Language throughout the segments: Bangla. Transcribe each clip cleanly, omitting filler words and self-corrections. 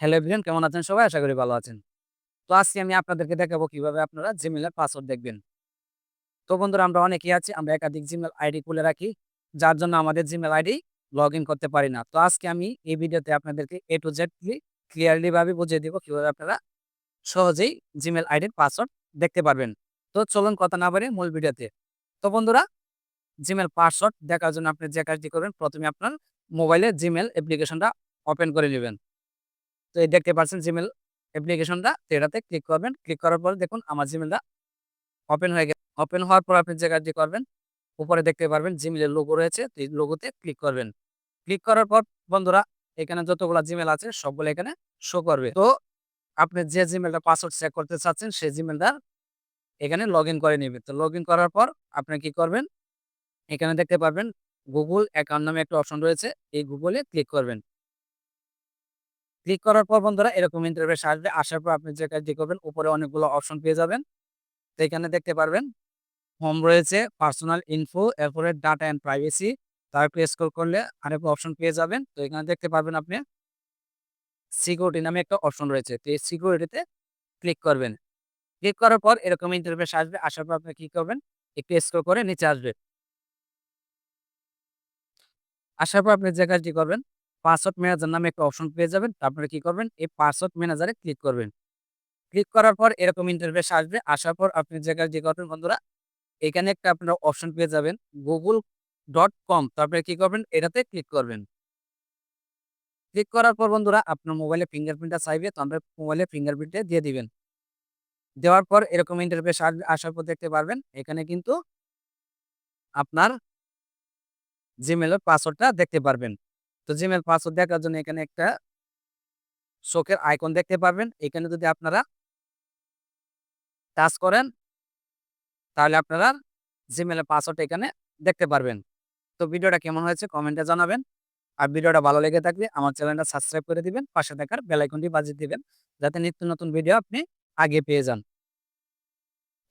হ্যালো এভরিওয়ান, কেমন আছেন সবাই? আশা করি ভালো আছেন। তো আজকে আমি আপনাদেরকে দেখাবো কিভাবে আপনারা Gmail এর পাসওয়ার্ড দেখবেন। তো বন্ধুরা, আমরা অনেকেই আছি, আমরা একাধিক Gmail আইডি খুলে রাখি, যার জন্য আমাদের Gmail আইডি লগইন করতে পারি না। তো আজকে আমি এই ভিডিওতে আপনাদেরকে A to Z ক্লিয়ারলি ভাবে বুঝিয়ে দিব কিভাবে আপনারা সহজেই Gmail আইডির পাসওয়ার্ড দেখতে পারবেন। তো চলুন কথা না বাড়িয়ে মূল ভিডিওতে। তো বন্ধুরা, Gmail পাসওয়ার্ড দেখার জন্য আপনি যে কাজটি করবেন, প্রথমে আপনার মোবাইলে Gmail অ্যাপ্লিকেশনটা ওপেন করে নিবেন। তো এই দেখতে পাচ্ছেন Gmail অ্যাপ্লিকেশনটা, তো এটাতে ক্লিক করবেন। ক্লিক করার পরে দেখুন আমার Gmailটা ওপেন হয়ে গেছে। ওপেন হওয়ার পর আপনি যে কাজটি করবেন, উপরে দেখতে পারবেন Gmail এর লোগো রয়েছে। তো এই লোগোতে ক্লিক করবেন। ক্লিক করার পর বন্ধুরা, এখানে যতগুলা Gmail আছে সবগুলো এখানে শো করবে। তো আপনি যে Gmailটা পাসওয়ার্ড সেট করতে চাচ্ছেন সেই Gmailটা এখানে লগইন করে নিবে। তো লগইন করার পর আপনি কি করবেন? এখানে দেখতে পারবেন Google অ্যাকাউন্ট নামে একটা অপশন রয়েছে। এই Google এ ক্লিক করবেন। ক্লিক করার পর বন্ধুরা এরকম ইন্টারফেস আসবে। আসার পর আপনি যে কাজটি করবেন, উপরে অনেকগুলো অপশন পেয়ে যাবেন। তো এখানে দেখতে পারবেন হোম রয়েছে, পার্সোনাল ইনফো, এরপরে ডাটা অ্যান্ড প্রাইভেসি। তারপর স্ক্রল করলে আরেকটা অপশন পেয়ে যাবেন। তো এখানে দেখতে পারবেন আপনি সিকিউরিটি নামে একটা অপশন রয়েছে। তো এই সিকিউরিটিতে ক্লিক করবেন। ক্লিক করার পর এরকম ইন্টারফেস আসবে। আসার পর আপনি কি করবেন? একটু স্ক্রল করে নিচে আসবে। আসার পর আপনি যে কাজটি করবেন, পাসওয়ার্ড ম্যানেজার নামে একটা অপশন পেয়ে যাবেন। তারপরে কি করবেন? এই পাসওয়ার্ড ম্যানেজারে ক্লিক করবেন। ক্লিক করার পর এরকম ইন্টারফেস আসবে। আসার পর আপনি যে কাজটি করবেন বন্ধুরা, এখানে একটা আপনারা অপশন পেয়ে যাবেন google.com। তারপরে কি করবেন? এটাতে ক্লিক করবেন। ক্লিক করার পর বন্ধুরা আপনার মোবাইলে ফিঙ্গারপ্রিন্টটা চাইবে। তো আমরা মোবাইলে ফিঙ্গারপ্রিন্টটা দিয়ে দিবেন। দেওয়ার পর এরকম ইন্টারফেস আসবে। আসার পর দেখতে পারবেন এখানে কিন্তু আপনার Gmail এর পাসওয়ার্ডটা দেখতে পারবেন। তো Gmail পাসওয়ার্ড দেখার জন্য এখানে একটা চোখের আইকন দেখতে পারবেন। এখানে যদি আপনারা টাচ করেন, তাহলে আপনারা Gmail এর পাসওয়ার্ডটা এখানে দেখতে পারবেন। তো ভিডিওটা কেমন হয়েছে কমেন্টে জানাবেন। আর ভিডিওটা ভালো লেগে থাকলে আমার চ্যানেলটা সাবস্ক্রাইব করে দিবেন। পাশে থাকার বেল আইকনটি বাজিয়ে দিবেন, যাতে নিত্য নতুন ভিডিও আপনি আগে পেয়ে যান।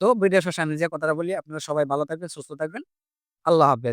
তো ভিডিও শেষে আমি যে কথাটা বলি, আপনারা সবাই ভালো থাকবেন, সুস্থ থাকবেন। আল্লাহ হাফেজ।